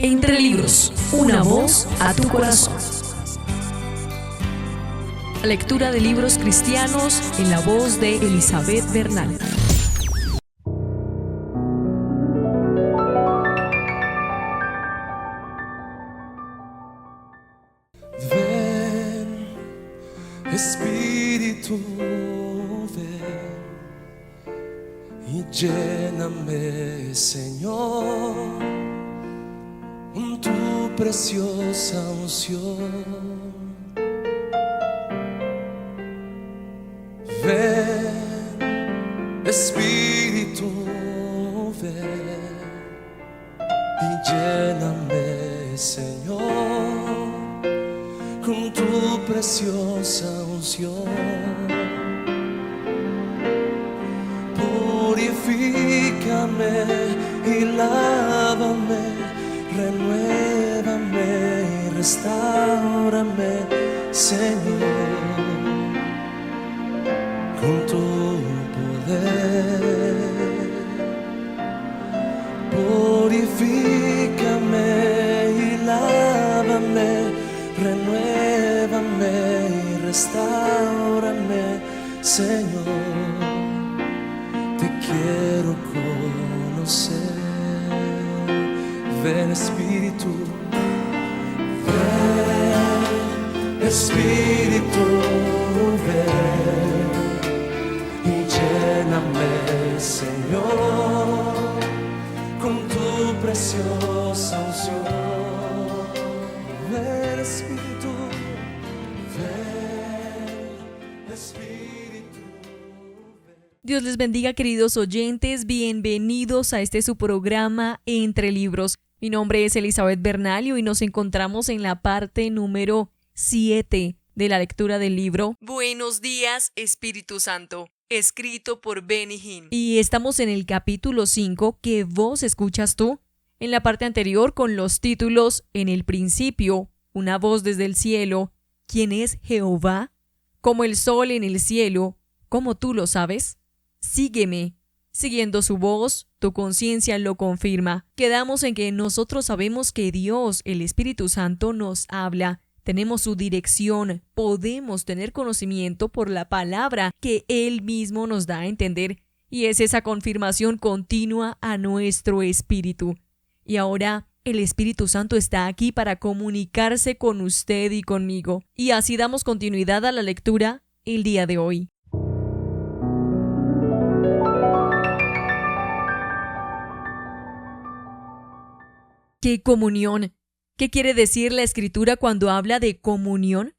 Entre libros, una voz a tu corazón. Lectura de libros cristianos en la voz de Elizabeth Bernal. Ven, Espíritu, ven y lléname, Señor, con tu preciosa unción. Ven, Espíritu, ven y lléname, Señor, con tu preciosa unción. Purifícame y lávame, renuévame y restáurame, Señor, con tu poder. Purifícame y lávame, renuévame y restáurame, Señor, te quiero conocer. Ven, Espíritu, ven, Espíritu, ven y lléname, Señor, con tu preciosa unción. Ven, Espíritu, ven, Espíritu, ven. Dios les bendiga, queridos oyentes, bienvenidos a su programa Entre Libros. Mi nombre es Elizabeth Bernal y hoy nos encontramos en la parte número 7 de la lectura del libro Buenos días, Espíritu Santo, escrito por Benny Hinn. Y estamos en el capítulo 5, ¿qué voz escuchas tú? En la parte anterior con los títulos En el principio, una voz desde el cielo, ¿quién es Jehová? Como el sol en el cielo, ¿cómo tú lo sabes? Sígueme. Siguiendo su voz, tu conciencia lo confirma. Quedamos en que nosotros sabemos que Dios, el Espíritu Santo, nos habla. Tenemos su dirección. Podemos tener conocimiento por la palabra que Él mismo nos da a entender. Y es esa confirmación continua a nuestro espíritu. Y ahora el Espíritu Santo está aquí para comunicarse con usted y conmigo. Y así damos continuidad a la lectura el día de hoy. ¿Qué comunión? ¿Qué quiere decir la Escritura cuando habla de comunión?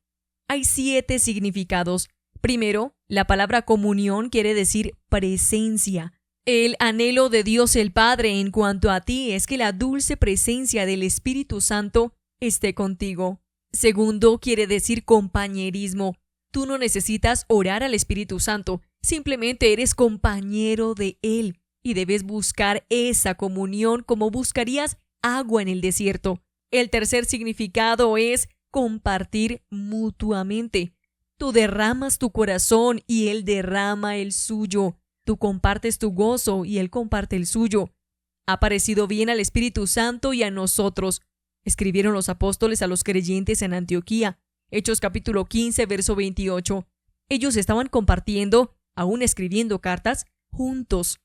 Hay 7 significados. Primero, la palabra comunión quiere decir presencia. El anhelo de Dios el Padre en cuanto a ti es que la dulce presencia del Espíritu Santo esté contigo. Segundo, quiere decir compañerismo. Tú no necesitas orar al Espíritu Santo, simplemente eres compañero de Él y debes buscar esa comunión como buscarías agua en el desierto. El tercer significado es compartir mutuamente. Tú derramas tu corazón y Él derrama el suyo. Tú compartes tu gozo y Él comparte el suyo. Ha parecido bien al Espíritu Santo y a nosotros, escribieron los apóstoles a los creyentes en Antioquía. Hechos capítulo 15, verso 28. Ellos estaban compartiendo, aún escribiendo cartas, juntos.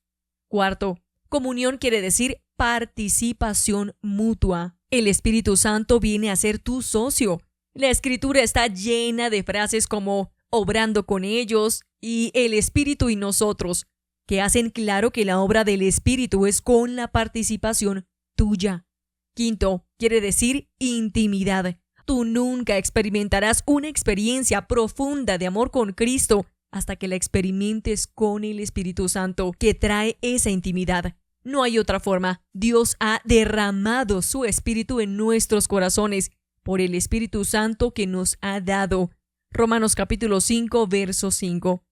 Cuarto, comunión quiere decir participación mutua. El Espíritu Santo viene a ser tu socio. La Escritura está llena de frases como obrando con ellos y el Espíritu y nosotros, que hacen claro que la obra del Espíritu es con la participación tuya. Quinto, quiere decir intimidad. Tú nunca experimentarás una experiencia profunda de amor con Cristo hasta que la experimentes con el Espíritu Santo, que trae esa intimidad. No hay otra forma. Dios ha derramado su Espíritu en nuestros corazones por el Espíritu Santo que nos ha dado. Romanos capítulo 5, verso 5.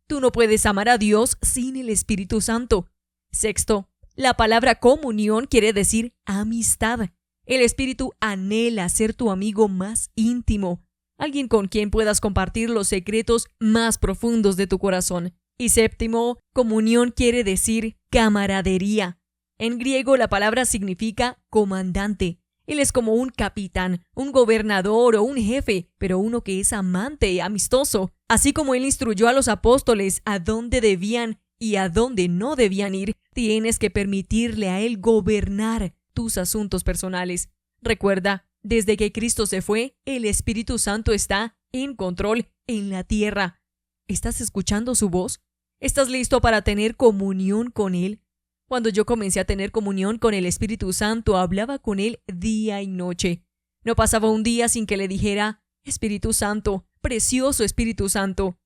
Tú no puedes amar a Dios sin el Espíritu Santo. Sexto, la palabra comunión quiere decir amistad. El Espíritu anhela ser tu amigo más íntimo, alguien con quien puedas compartir los secretos más profundos de tu corazón. Y séptimo, comunión quiere decir camaradería. En griego la palabra significa comandante. Él es como un capitán, un gobernador o un jefe, pero uno que es amante, amistoso. Así como Él instruyó a los apóstoles a dónde debían y a dónde no debían ir, tienes que permitirle a Él gobernar tus asuntos personales. Recuerda, desde que Cristo se fue, el Espíritu Santo está en control en la tierra. ¿Estás escuchando su voz? ¿Estás listo para tener comunión con Él? Cuando yo comencé a tener comunión con el Espíritu Santo, hablaba con Él día y noche. No pasaba un día sin que le dijera, Espíritu Santo, precioso Espíritu Santo.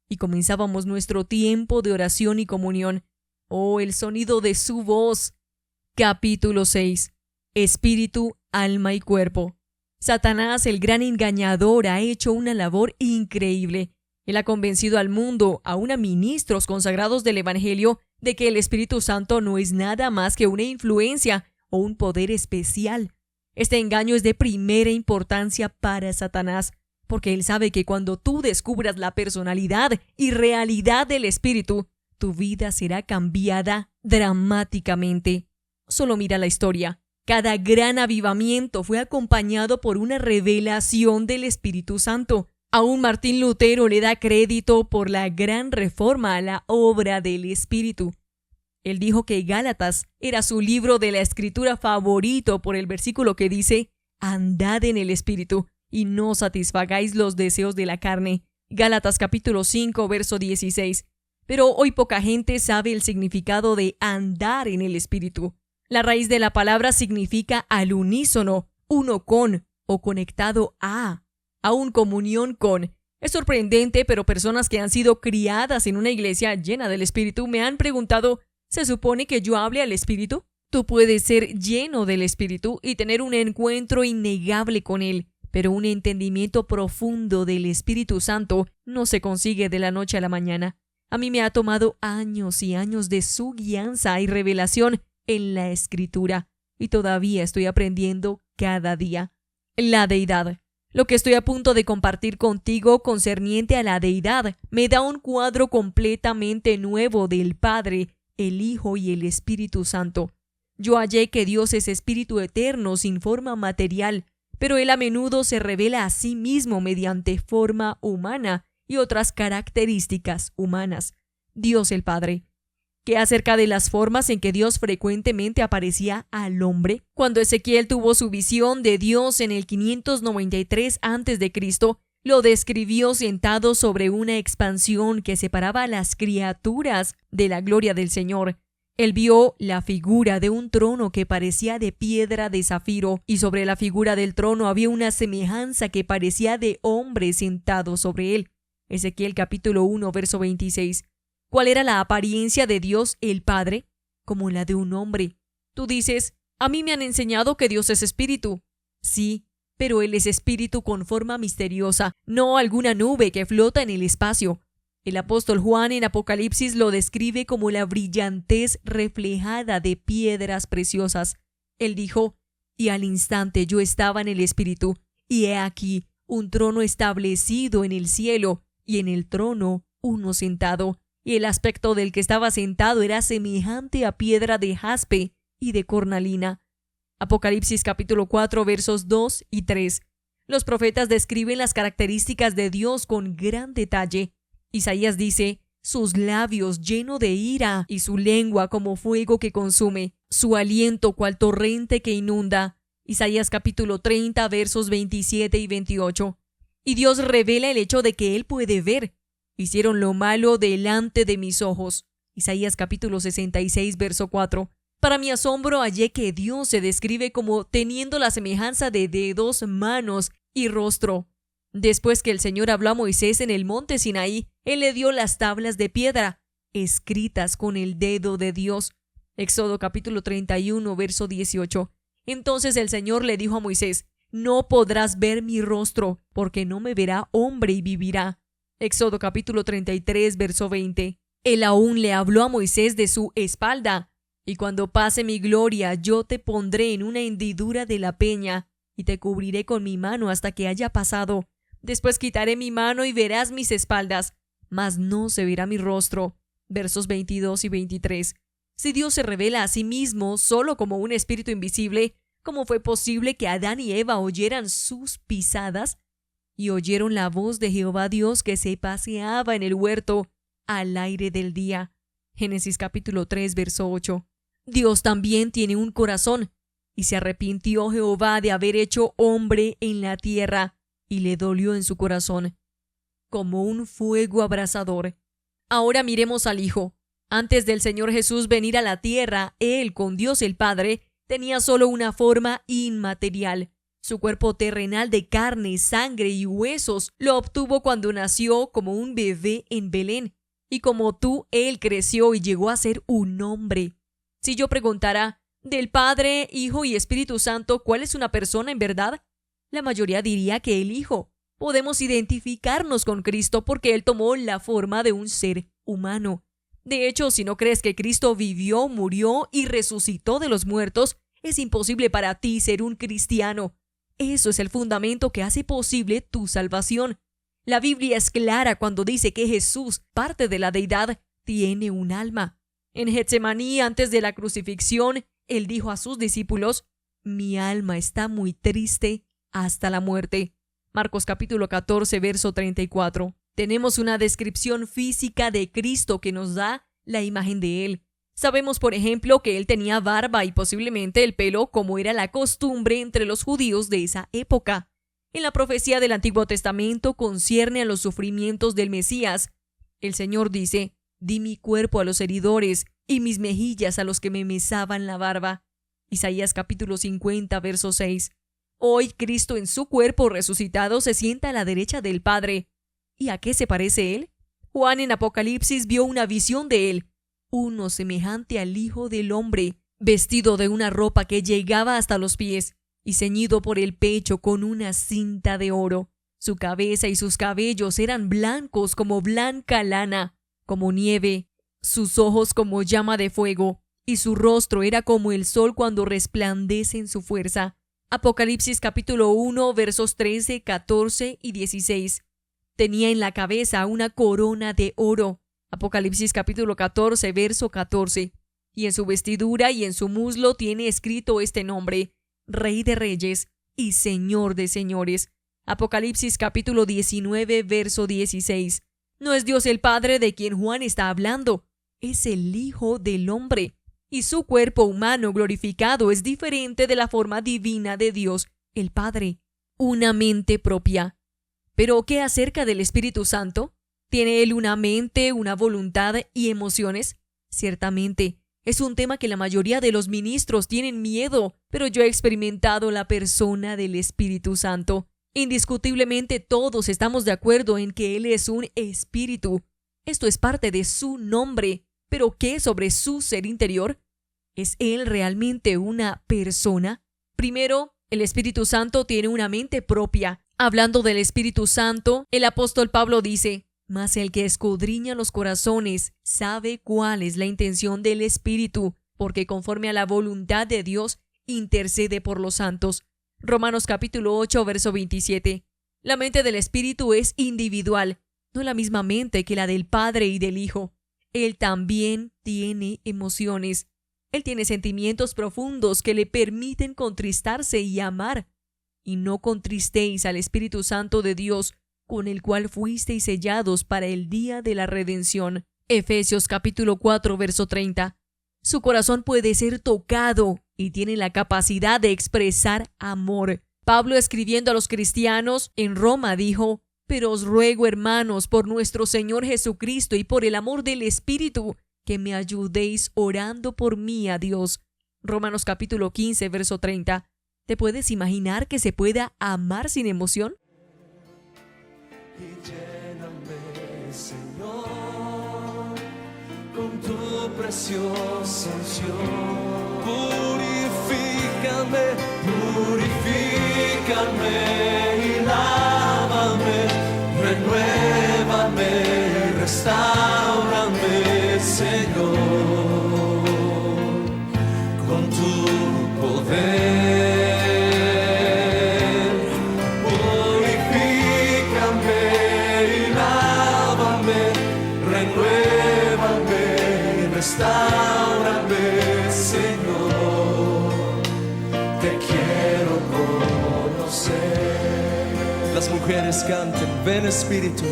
Y comenzábamos nuestro tiempo de oración y comunión. Oh, el sonido de su voz. Capítulo 6. Espíritu, alma y cuerpo. Satanás, el gran engañador, ha hecho una labor increíble. Él ha convencido al mundo, aun a ministros consagrados del Evangelio, de que el Espíritu Santo no es nada más que una influencia o un poder especial. Este engaño es de primera importancia para Satanás, porque él sabe que cuando tú descubras la personalidad y realidad del Espíritu, tu vida será cambiada dramáticamente. Solo mira la historia. Cada gran avivamiento fue acompañado por una revelación del Espíritu Santo. Aún Martín Lutero le da crédito por la gran reforma a la obra del Espíritu. Él dijo que Gálatas era su libro de la Escritura favorito por el versículo que dice, andad en el Espíritu y no satisfagáis los deseos de la carne. Gálatas capítulo 5, verso 16. Pero hoy poca gente sabe el significado de andar en el Espíritu. La raíz de la palabra significa al unísono, uno con o conectado a un comunión con. Es sorprendente, pero personas que han sido criadas en una iglesia llena del Espíritu me han preguntado, ¿se supone que yo hable al Espíritu? Tú puedes ser lleno del Espíritu y tener un encuentro innegable con Él, pero un entendimiento profundo del Espíritu Santo no se consigue de la noche a la mañana. A mí me ha tomado años y años de su guianza y revelación en la Escritura, y todavía estoy aprendiendo cada día. La deidad. Lo que estoy a punto de compartir contigo concerniente a la deidad me da un cuadro completamente nuevo del Padre, el Hijo y el Espíritu Santo. Yo hallé que Dios es Espíritu eterno sin forma material, pero Él a menudo se revela a sí mismo mediante forma humana y otras características humanas. Dios el Padre. ¿Qué acerca de las formas en que Dios frecuentemente aparecía al hombre? Cuando Ezequiel tuvo su visión de Dios en el 593 a.C., lo describió sentado sobre una expansión que separaba a las criaturas de la gloria del Señor. Él vio la figura de un trono que parecía de piedra de zafiro, y sobre la figura del trono había una semejanza que parecía de hombre sentado sobre él. Ezequiel capítulo 1, verso 26. ¿Cuál era la apariencia de Dios el Padre? Como la de un hombre. Tú dices, a mí me han enseñado que Dios es espíritu. Sí, pero Él es espíritu con forma misteriosa, no alguna nube que flota en el espacio. El apóstol Juan en Apocalipsis lo describe como la brillantez reflejada de piedras preciosas. Él dijo, y al instante yo estaba en el espíritu, y he aquí un trono establecido en el cielo, y en el trono uno sentado. Y el aspecto del que estaba sentado era semejante a piedra de jaspe y de cornalina. Apocalipsis capítulo 4 versos 2 y 3. Los profetas describen las características de Dios con gran detalle. Isaías dice, sus labios lleno de ira y su lengua como fuego que consume, su aliento cual torrente que inunda. Isaías capítulo 30 versos 27 y 28. Y Dios revela el hecho de que Él puede ver. Hicieron lo malo delante de mis ojos. Isaías capítulo 66, verso 4. Para mi asombro hallé que Dios se describe como teniendo la semejanza de dedos, manos y rostro. Después que el Señor habló a Moisés en el monte Sinaí, Él le dio las tablas de piedra, escritas con el dedo de Dios. Éxodo capítulo 31, verso 18. Entonces el Señor le dijo a Moisés, no podrás ver mi rostro, porque no me verá hombre y vivirá. Éxodo capítulo 33, verso 20. Él aún le habló a Moisés de su espalda. Y cuando pase mi gloria, yo te pondré en una hendidura de la peña, y te cubriré con mi mano hasta que haya pasado. Después quitaré mi mano y verás mis espaldas, mas no se verá mi rostro. Versos 22 y 23. Si Dios se revela a sí mismo solo como un espíritu invisible, ¿Cómo fue posible que Adán y Eva oyeran sus pisadas y oyeron la voz de Jehová Dios que se paseaba en el huerto al aire del día? Génesis capítulo 3, verso 8. Dios también tiene un corazón, y se arrepintió Jehová de haber hecho hombre en la tierra, y le dolió en su corazón, como un fuego abrasador. Ahora miremos al Hijo. Antes del Señor Jesús venir a la tierra, Él, con Dios el Padre, tenía solo una forma inmaterial. Su cuerpo terrenal de carne, sangre y huesos lo obtuvo cuando nació como un bebé en Belén. Y como tú, Él creció y llegó a ser un hombre. Si yo preguntara, del Padre, Hijo y Espíritu Santo, ¿cuál es una persona en verdad? La mayoría diría que el Hijo. Podemos identificarnos con Cristo porque Él tomó la forma de un ser humano. De hecho, si no crees que Cristo vivió, murió y resucitó de los muertos, es imposible para ti ser un cristiano. Eso es el fundamento que hace posible tu salvación. La Biblia es clara cuando dice que Jesús, parte de la deidad, tiene un alma. En Getsemaní, antes de la crucifixión, Él dijo a sus discípulos, «Mi alma está muy triste hasta la muerte». Marcos capítulo 14, verso 34. Tenemos una descripción física de Cristo que nos da la imagen de Él. Sabemos, por ejemplo, que Él tenía barba y posiblemente el pelo como era la costumbre entre los judíos de esa época. En la profecía del Antiguo Testamento concierne a los sufrimientos del Mesías. El Señor dice, «Di mi cuerpo a los heridores y mis mejillas a los que me mesaban la barba». Isaías capítulo 50, verso 6. Hoy Cristo en su cuerpo resucitado se sienta a la derecha del Padre. ¿Y a qué se parece Él? Juan en Apocalipsis vio una visión de Él, uno semejante al Hijo del Hombre, vestido de una ropa que llegaba hasta los pies y ceñido por el pecho con una cinta de oro. Su cabeza y sus cabellos eran blancos como blanca lana, como nieve, sus ojos como llama de fuego, y su rostro era como el sol cuando resplandece en su fuerza. Apocalipsis capítulo 1, versos 13, 14 y 16. Tenía en la cabeza una corona de oro. Apocalipsis capítulo 14, verso 14. Y en su vestidura y en su muslo tiene escrito este nombre, Rey de Reyes y Señor de Señores. Apocalipsis capítulo 19, verso 16. No es Dios el Padre de quien Juan está hablando, es el Hijo del Hombre. Y su cuerpo humano glorificado es diferente de la forma divina de Dios, el Padre. Una mente propia. ¿Pero qué acerca del Espíritu Santo? ¿Tiene Él una mente, una voluntad y emociones? Ciertamente, es un tema que la mayoría de los ministros tienen miedo, pero yo he experimentado la persona del Espíritu Santo. Indiscutiblemente todos estamos de acuerdo en que Él es un espíritu. Esto es parte de su nombre. ¿Pero qué sobre su ser interior? ¿Es Él realmente una persona? Primero, el Espíritu Santo tiene una mente propia. Hablando del Espíritu Santo, el apóstol Pablo dice, «Mas el que escudriña los corazones sabe cuál es la intención del Espíritu, porque conforme a la voluntad de Dios intercede por los santos». Romanos capítulo 8, verso 27. La mente del Espíritu es individual, no la misma mente que la del Padre y del Hijo. Él también tiene emociones. Él tiene sentimientos profundos que le permiten contristarse y amar. Y no contristéis al Espíritu Santo de Dios, con el cual fuisteis sellados para el día de la redención. Efesios capítulo 4, verso 30. Su corazón puede ser tocado y tiene la capacidad de expresar amor. Pablo, escribiendo a los cristianos en Roma, dijo, «Pero os ruego, hermanos, por nuestro Señor Jesucristo y por el amor del Espíritu, que me ayudéis orando por mí a Dios». Romanos capítulo 15, verso 30. ¿Te puedes imaginar que se pueda amar sin emoción? Y lléname, Señor, con tu preciosa unción. Purifícame, purifícame y lávame, renuévame y restáurame, Señor, con tu poder. Purifícame y lávame, renuévame y restáurame, Señor. Te quiero. mujeres canten, ven Espíritu.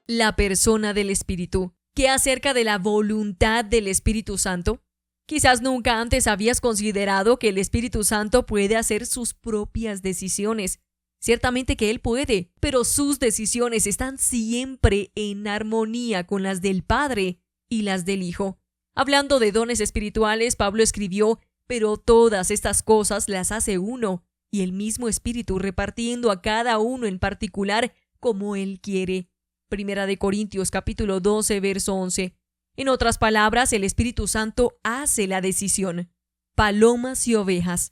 La persona del Espíritu. ¿Qué acerca de la voluntad del Espíritu Santo? Quizás nunca antes habías considerado que el Espíritu Santo puede hacer sus propias decisiones. Ciertamente que Él puede, pero sus decisiones están siempre en armonía con las del Padre y las del Hijo. Hablando de dones espirituales, Pablo escribió: pero todas estas cosas las hace uno, y el mismo Espíritu repartiendo a cada uno en particular como Él quiere. Primera de Corintios capítulo 12, verso 11. En otras palabras, el Espíritu Santo hace la decisión. Palomas y ovejas.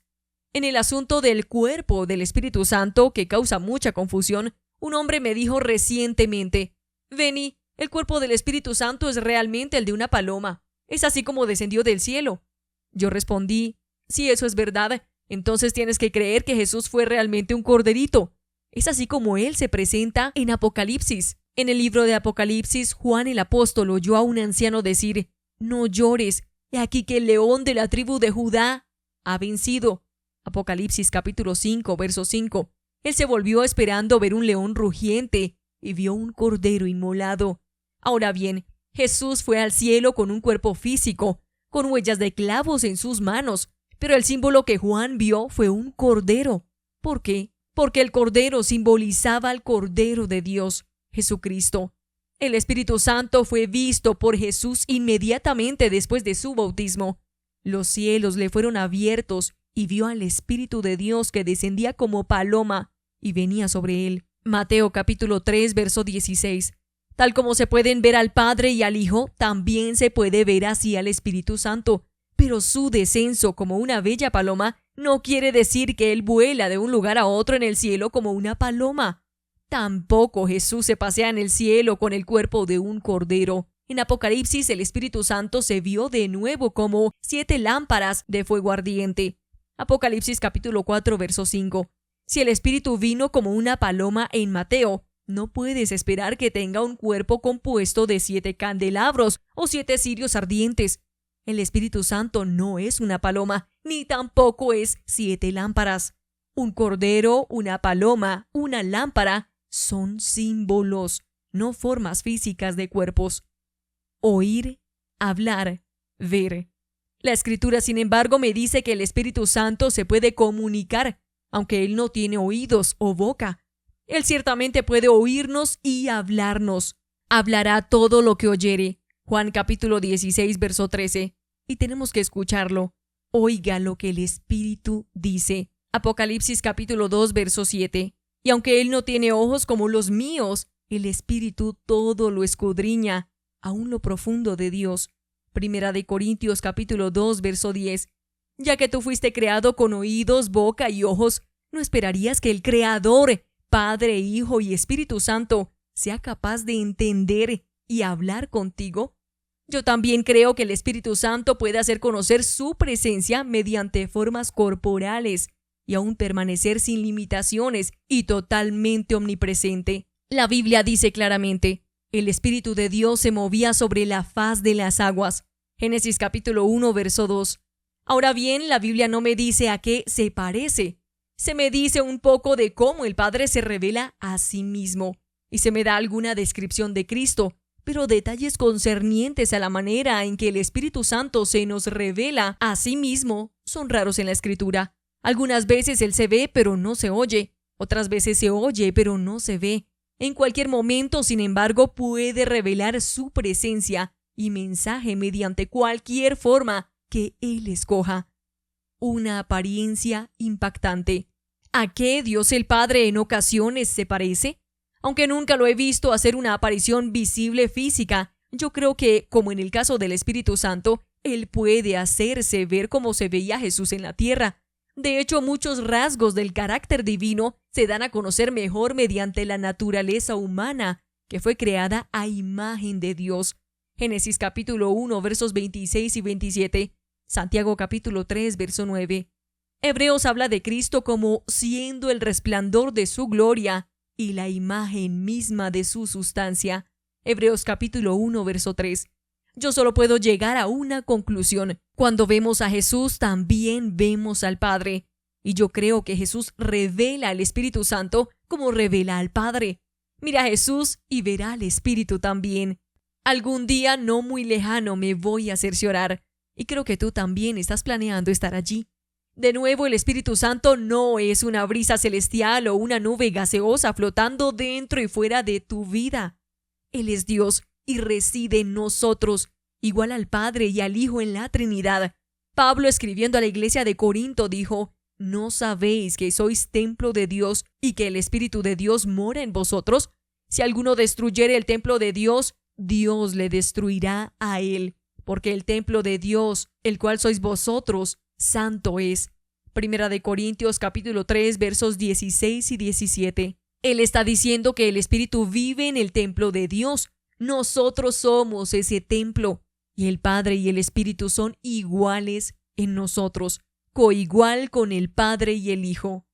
En el asunto del cuerpo del Espíritu Santo, que causa mucha confusión, un hombre me dijo recientemente: Benny, el cuerpo del Espíritu Santo es realmente el de una paloma. Es así como descendió del cielo. Yo respondí: si eso es verdad, entonces tienes que creer que Jesús fue realmente un corderito. Es así como Él se presenta en Apocalipsis. En el libro de Apocalipsis, Juan el apóstol oyó a un anciano decir: no llores, he aquí que el león de la tribu de Judá ha vencido. Apocalipsis capítulo 5, verso 5. Él se volvió esperando ver un león rugiente y vio un cordero inmolado. Ahora bien, Jesús fue al cielo con un cuerpo físico, con huellas de clavos en sus manos, pero el símbolo que Juan vio fue un cordero. ¿Por qué? Porque el cordero simbolizaba al Cordero de Dios, Jesucristo. El Espíritu Santo fue visto por Jesús inmediatamente después de su bautismo. Los cielos le fueron abiertos y vio al Espíritu de Dios que descendía como paloma y venía sobre él. Mateo capítulo 3, verso 16. Tal como se pueden ver al Padre y al Hijo, también se puede ver así al Espíritu Santo. Pero su descenso como una bella paloma no quiere decir que Él vuela de un lugar a otro en el cielo como una paloma. Tampoco Jesús se pasea en el cielo con el cuerpo de un cordero. En Apocalipsis el Espíritu Santo se vio de nuevo como 7 lámparas de fuego ardiente. Apocalipsis capítulo 4, verso 5. Si el Espíritu vino como una paloma en Mateo, no puedes esperar que tenga un cuerpo compuesto de 7 candelabros o 7 cirios ardientes. El Espíritu Santo no es una paloma, ni tampoco es 7 lámparas. Un cordero, una paloma, una lámpara son símbolos, no formas físicas de cuerpos. Oír, hablar, ver. La Escritura, sin embargo, me dice que el Espíritu Santo se puede comunicar, aunque Él no tiene oídos o boca. Él ciertamente puede oírnos y hablarnos. Hablará todo lo que oyere. Juan capítulo 16, verso 13. Y tenemos que escucharlo. Oiga lo que el Espíritu dice. Apocalipsis capítulo 2, verso 7. Y aunque Él no tiene ojos como los míos, el Espíritu todo lo escudriña, aún lo profundo de Dios. Primera de Corintios capítulo 2, verso 10. Ya que tú fuiste creado con oídos, boca y ojos, ¿no esperarías que el Creador, Padre, Hijo y Espíritu Santo, sea capaz de entender y hablar contigo? Yo también creo que el Espíritu Santo puede hacer conocer su presencia mediante formas corporales y aún permanecer sin limitaciones y totalmente omnipresente. La Biblia dice claramente: el Espíritu de Dios se movía sobre la faz de las aguas. Génesis capítulo 1, verso 2. Ahora bien, la Biblia no me dice a qué se parece. Se me dice un poco de cómo el Padre se revela a sí mismo, y se me da alguna descripción de Cristo, pero detalles concernientes a la manera en que el Espíritu Santo se nos revela a sí mismo son raros en la Escritura. Algunas veces Él se ve, pero no se oye. Otras veces se oye, pero no se ve. En cualquier momento, sin embargo, puede revelar su presencia y mensaje mediante cualquier forma que Él escoja. Una apariencia impactante. ¿A qué Dios el Padre en ocasiones se parece? Aunque nunca lo he visto hacer una aparición visible física, yo creo que, como en el caso del Espíritu Santo, Él puede hacerse ver como se veía Jesús en la tierra. De hecho, muchos rasgos del carácter divino se dan a conocer mejor mediante la naturaleza humana, que fue creada a imagen de Dios. Génesis capítulo 1, versos 26 y 27. Santiago capítulo 3, verso 9. Hebreos habla de Cristo como siendo el resplandor de su gloria y la imagen misma de su sustancia. Hebreos capítulo 1, verso 3. Yo solo puedo llegar a una conclusión. Cuando vemos a Jesús, también vemos al Padre. Y yo creo que Jesús revela al Espíritu Santo como revela al Padre. Mira a Jesús y verá al Espíritu también. Algún día no muy lejano me voy a cerciorar. Y creo que tú también estás planeando estar allí. De nuevo, el Espíritu Santo no es una brisa celestial o una nube gaseosa flotando dentro y fuera de tu vida. Él es Dios y reside en nosotros, igual al Padre y al Hijo en la Trinidad. Pablo, escribiendo a la iglesia de Corinto, dijo: ¿No sabéis que sois templo de Dios y que el Espíritu de Dios mora en vosotros? Si alguno destruyere el templo de Dios, Dios le destruirá a él, porque el templo de Dios, el cual sois vosotros, santo es. Primera de Corintios capítulo 3, versos 16 y 17. Él está diciendo que el Espíritu vive en el templo de Dios. Nosotros somos ese templo, y el Padre y el Espíritu son iguales en nosotros, coigual con el Padre y el Hijo.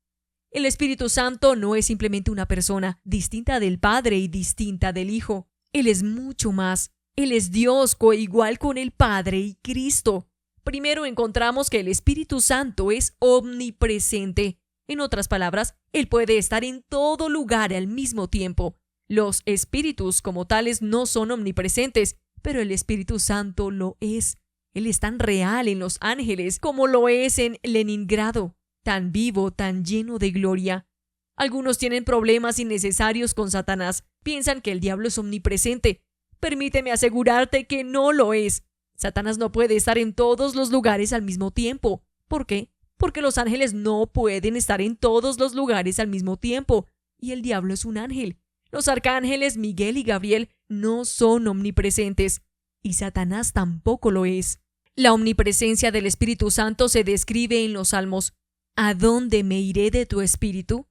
El Espíritu Santo no es simplemente una persona, distinta del Padre y distinta del Hijo. Él es mucho más. Él es Dios, coigual con el Padre y Cristo. Primero encontramos que el Espíritu Santo es omnipresente. En otras palabras, Él puede estar en todo lugar al mismo tiempo. Los espíritus como tales no son omnipresentes, pero el Espíritu Santo lo es. Él es tan real en los ángeles como lo es en Leningrado, tan vivo, tan lleno de gloria. Algunos tienen problemas innecesarios con Satanás. Piensan que el diablo es omnipresente. Permíteme asegurarte que no lo es. Satanás no puede estar en todos los lugares al mismo tiempo. ¿Por qué? Porque los ángeles no pueden estar en todos los lugares al mismo tiempo. Y el diablo es un ángel. Los arcángeles Miguel y Gabriel no son omnipresentes. Y Satanás tampoco lo es. La omnipresencia del Espíritu Santo se describe en los Salmos. ¿A dónde me iré de tu espíritu?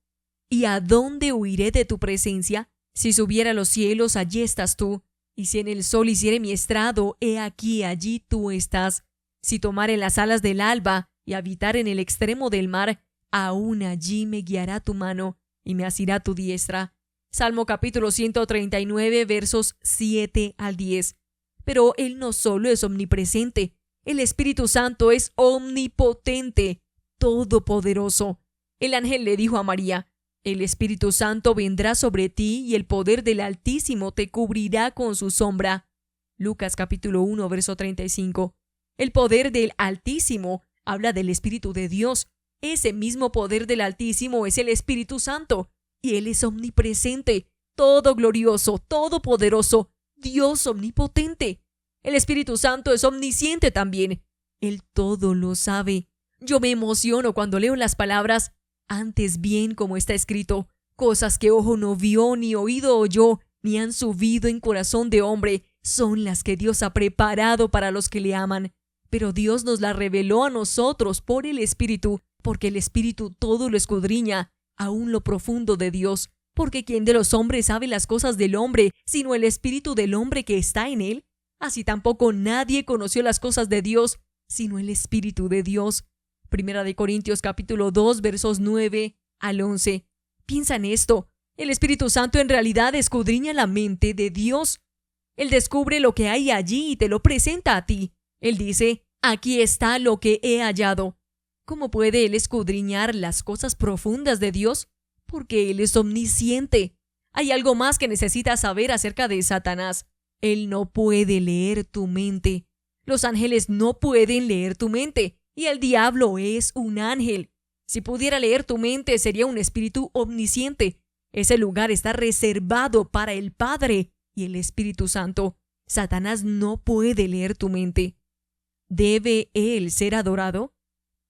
¿Y a dónde huiré de tu presencia? Si subiera a los cielos, allí estás tú. Y si en el sol hiciere mi estrado, he aquí, allí tú estás. Si tomare las alas del alba y habitar en el extremo del mar, aún allí me guiará tu mano y me asirá tu diestra. Salmo capítulo 139, versos 7 al 10. Pero Él no solo es omnipresente, el Espíritu Santo es omnipotente, todopoderoso. El ángel le dijo a María: el Espíritu Santo vendrá sobre ti y el poder del Altísimo te cubrirá con su sombra. Lucas capítulo 1, verso 35. El poder del Altísimo habla del Espíritu de Dios. Ese mismo poder del Altísimo es el Espíritu Santo. Y Él es omnipresente, todo glorioso, todopoderoso, Dios omnipotente. El Espíritu Santo es omnisciente también. Él todo lo sabe. Yo me emociono cuando leo las palabras: antes bien, como está escrito, cosas que ojo no vio, ni oído oyó, ni han subido en corazón de hombre, son las que Dios ha preparado para los que le aman. Pero Dios nos las reveló a nosotros por el Espíritu, porque el Espíritu todo lo escudriña, aún lo profundo de Dios. Porque ¿quién de los hombres sabe las cosas del hombre, sino el Espíritu del hombre que está en él? Así tampoco nadie conoció las cosas de Dios, sino el Espíritu de Dios. Primera de Corintios capítulo 2, versos 9 al 11. Piensa en esto. El Espíritu Santo en realidad escudriña la mente de Dios. Él descubre lo que hay allí y te lo presenta a ti. Él dice: aquí está lo que he hallado. ¿Cómo puede Él escudriñar las cosas profundas de Dios? Porque Él es omnisciente. Hay algo más que necesitas saber acerca de Satanás. Él no puede leer tu mente. Los ángeles no pueden leer tu mente. Y el diablo es un ángel. Si pudiera leer tu mente, sería un espíritu omnisciente. Ese lugar está reservado para el Padre y el Espíritu Santo. Satanás no puede leer tu mente. ¿Debe él ser adorado?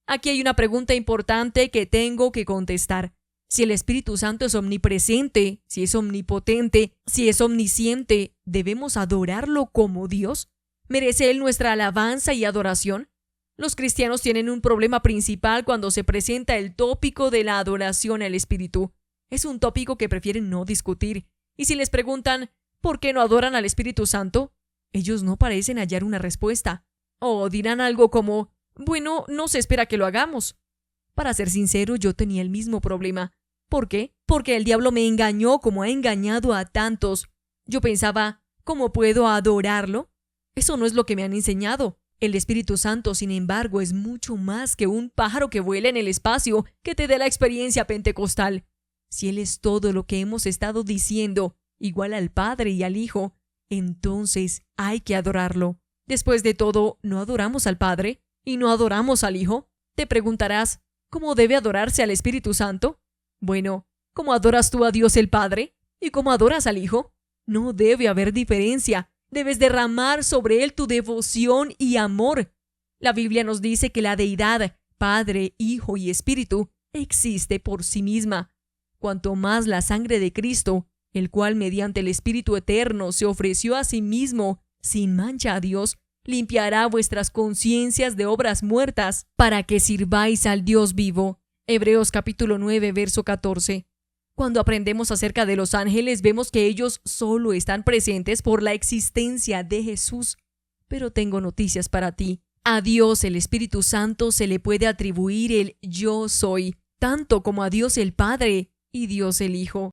Aquí hay una pregunta importante que tengo que contestar. Si el Espíritu Santo es omnipresente, si es omnipotente, si es omnisciente, ¿debemos adorarlo como Dios? ¿Merece él nuestra alabanza y adoración? Los cristianos tienen un problema principal cuando se presenta el tópico de la adoración al Espíritu. Es un tópico que prefieren no discutir. Y si les preguntan, ¿por qué no adoran al Espíritu Santo?, ellos no parecen hallar una respuesta. O dirán algo como, bueno, no se espera que lo hagamos. Para ser sincero, yo tenía el mismo problema. ¿Por qué? Porque el diablo me engañó como ha engañado a tantos. Yo pensaba, ¿cómo puedo adorarlo? Eso no es lo que me han enseñado. El Espíritu Santo, sin embargo, es mucho más que un pájaro que vuela en el espacio que te dé la experiencia pentecostal. Si Él es todo lo que hemos estado diciendo, igual al Padre y al Hijo, entonces hay que adorarlo. Después de todo, ¿no adoramos al Padre y no adoramos al Hijo? Te preguntarás, ¿cómo debe adorarse al Espíritu Santo? Bueno, ¿cómo adoras tú a Dios el Padre? ¿Y cómo adoras al Hijo? No debe haber diferencia. Debes derramar sobre Él tu devoción y amor. La Biblia nos dice que la deidad, Padre, Hijo y Espíritu, existe por sí misma. Cuanto más la sangre de Cristo, el cual mediante el Espíritu eterno se ofreció a sí mismo, sin mancha a Dios, limpiará vuestras conciencias de obras muertas para que sirváis al Dios vivo. Hebreos capítulo 9, verso 14. Cuando aprendemos acerca de los ángeles, vemos que ellos solo están presentes por la existencia de Jesús. Pero tengo noticias para ti. A Dios el Espíritu Santo se le puede atribuir el yo soy, tanto como a Dios el Padre y Dios el Hijo.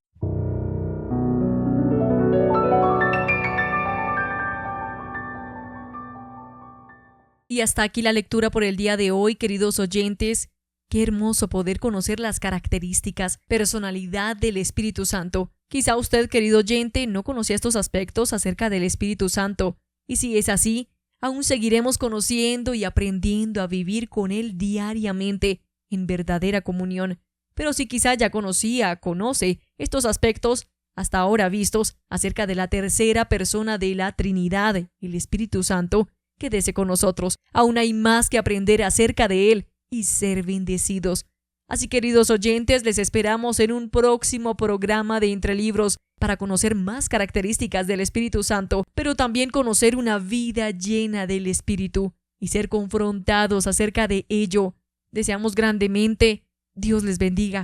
Y hasta aquí la lectura por el día de hoy, queridos oyentes. Qué hermoso poder conocer las características, personalidad del Espíritu Santo. Quizá usted, querido oyente, no conocía estos aspectos acerca del Espíritu Santo. Y si es así, aún seguiremos conociendo y aprendiendo a vivir con Él diariamente en verdadera comunión. Pero si quizá ya conoce estos aspectos hasta ahora vistos acerca de la tercera persona de la Trinidad, el Espíritu Santo, quédese con nosotros. Aún hay más que aprender acerca de Él y ser bendecidos. Así, queridos oyentes, les esperamos en un próximo programa de Entre Libros para conocer más características del Espíritu Santo, pero también conocer una vida llena del Espíritu y ser confrontados acerca de ello. Deseamos grandemente. Dios les bendiga.